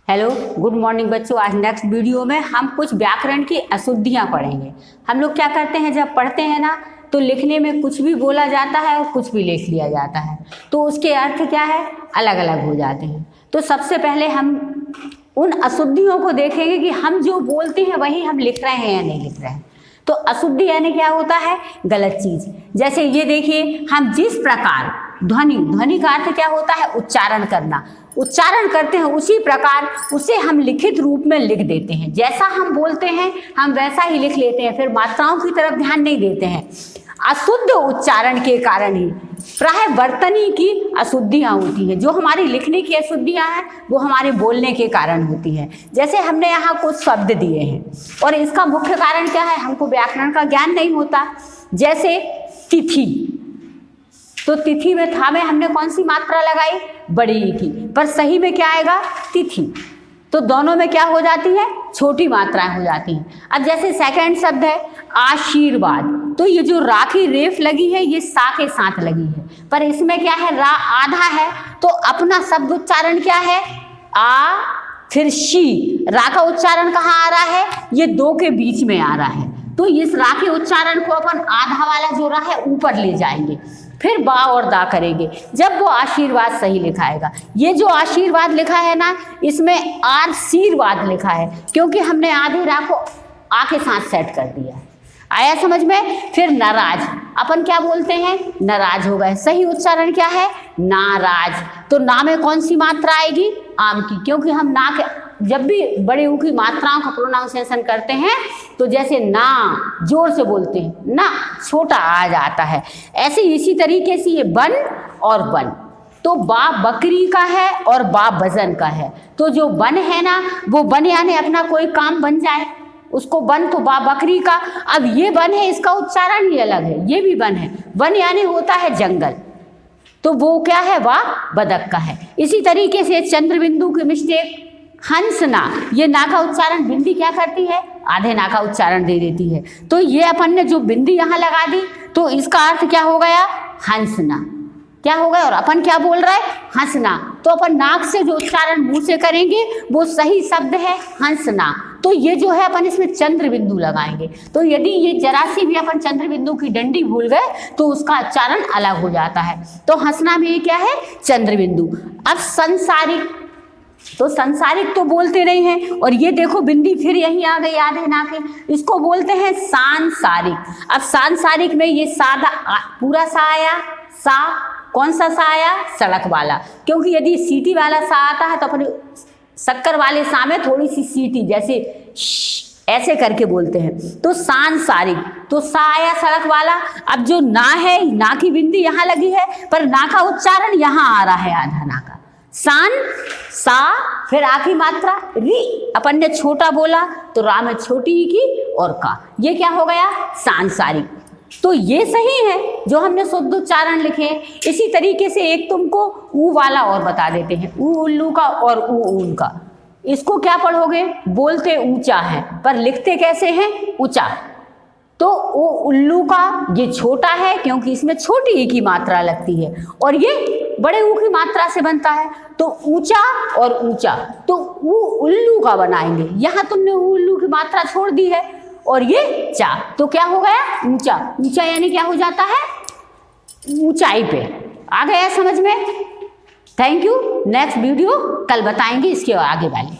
Hello, good morning बच्चों। आज next video में हम कुछ व्याकरण की अशुद्धियाँ पढ़ेंगे। हम लोग क्या करते हैं, जब पढ़ते हैं ना तो लिखने में कुछ भी बोला जाता है और कुछ भी लिख लिया जाता है, तो उसके अर्थ क्या है, अलग अलग हो जाते हैं। तो सबसे पहले हम उन अशुद्धियों को देखेंगे कि हम जो बोलते हैं वही हम लिख रहे हैं या नहीं लिख रहे हैं। तो अशुद्धि यानी क्या होता है, गलत चीज़। जैसे ये देखिए, हम जिस प्रकार ध्वनि का अर्थ क्या होता है, उच्चारण करना। उच्चारण करते हैं उसी प्रकार उसे हम लिखित रूप में लिख देते हैं। जैसा हम बोलते हैं हम वैसा ही लिख लेते हैं, फिर मात्राओं की तरफ ध्यान नहीं देते हैं। अशुद्ध उच्चारण के कारण ही प्राय वर्तनी की अशुद्धियाँ होती हैं। जो हमारी लिखने की अशुद्धियाँ हैं वो हमारे बोलने के कारण होती हैं। जैसे हमने यहाँ कुछ शब्द दिए हैं और इसका मुख्य कारण क्या है, हमको व्याकरण का ज्ञान नहीं होता। जैसे तिथि, तो तिथि में था में हमने कौन सी मात्रा लगाई, बड़ी ई की, पर सही में क्या आएगा, तिथि। तो दोनों में क्या हो जाती है, छोटी मात्राएं हो जाती हैं। अब जैसे सेकंड शब्द है आशीर्वाद, तो ये जो रा की रेफ लगी है ये सा के साथ लगी है, पर इसमें क्या है, रा आधा है, तो अपना शब्द उच्चारण क्या है, आ फिर शी। रा का उच्चारण कहाँ आ रहा है, ये दो के बीच में आ रहा है। तो इस रा के उच्चारण को अपन आधा वाला जो रा है ऊपर ले जाएंगे, फिर बा और दा करेंगे, जब वो आशीर्वाद सही लिखाएगा। ये जो आशीर्वाद लिखा है ना, इसमें आशीर्वाद लिखा है क्योंकि हमने आधे रा को आ के साथ सेट कर दिया है। आया समझ में। फिर नाराज, अपन क्या बोलते हैं, नाराज हो गए। सही उच्चारण क्या है, नाराज। तो ना में कौन सी मात्रा आएगी, आम की, क्योंकि हम ना के जब भी बड़े ऊ की मात्राओं का प्रोनाउंसिएशन करते हैं तो जैसे ना जोर से बोलते हैं, ना छोटा आ जाता है। ऐसे इसी तरीके से ये बन और बन, तो बा बकरी का है और बा वजन का है। तो जो बन है ना, वो बन यानी अपना कोई काम बन जाए उसको बन, तो बा बकरी का। अब ये बन है, इसका उच्चारण ही अलग है, ये भी बन है। बन यानी होता है जंगल, तो वो क्या है, वाह बदक का है। इसी तरीके से चंद्र बिंदु की मिस्टेक, हंसना, ये ना का उच्चारण बिंदी क्या करती है, आधे ना का उच्चारण दे देती है। तो ये अपन ने जो बिंदी यहाँ लगा दी, तो इसका अर्थ क्या हो गया, हंसना। क्या हो गया, और अपन क्या बोल रहे हैं, हंसना। तो अपन नाक से जो उच्चारण मुंह से करेंगे वो सही शब्द है हंसना। तो ये जो है अपन इसमें चंद्र बिंदु लगाएंगे। तो यदि ये जरा सी भी अपन चंद्र बिंदु की डंडी भूल गए तो उसका उच्चारण अलग हो जाता है। तो हंसना में ये क्या है, चंद्र बिंदु। अब संसारिक, तो संसारिक तो बोलते नहीं हैं, और ये देखो बिंदी फिर यहीं आ गई आधे ना के, इसको बोलते हैं सांसारिक। अब सांसारिक में ये सादा पूरा सा आया, सा कौन सा सा आया, सड़क वाला, क्योंकि यदि सीटी वाला सा आता है तो अपने शक्कर वाले सा में थोड़ी सी सीटी जैसे ऐसे करके बोलते हैं, तो सांसारिक। तो सा आया सड़क वाला। अब जो ना है, ना की बिंदी यहाँ लगी है, पर ना का उच्चारण यहाँ आ रहा है, आधा ना का, सान सा, फिर आ की मात्रा री, अपन ने छोटा बोला तो रा में छोटी ही की और का, ये क्या हो गया, सांसारिक। तो ये सही है जो हमने शुद्ध उच्चारण लिखे। इसी तरीके से एक तुमको ऊ वाला और बता देते हैं, ऊ उल्लू का और ऊ ऊन का। इसको क्या पढ़ोगे, बोलते ऊंचा है पर लिखते कैसे हैं, ऊंचा। तो वो उल्लू का ये छोटा है क्योंकि इसमें छोटी ई की मात्रा लगती है, और ये बड़े ऊ की मात्रा से बनता है, तो ऊंचा और ऊंचा। तो ऊ उल्लू का बनाएंगे, यहाँ तुमने उल्लू की मात्रा छोड़ दी है, और ये चा, तो क्या हो गया, ऊंचा। ऊंचा यानी क्या हो जाता है, ऊंचाई पे। आ गया समझ में। Thank you. नेक्स्ट वीडियो कल बताएंगे इसके आगे वाली।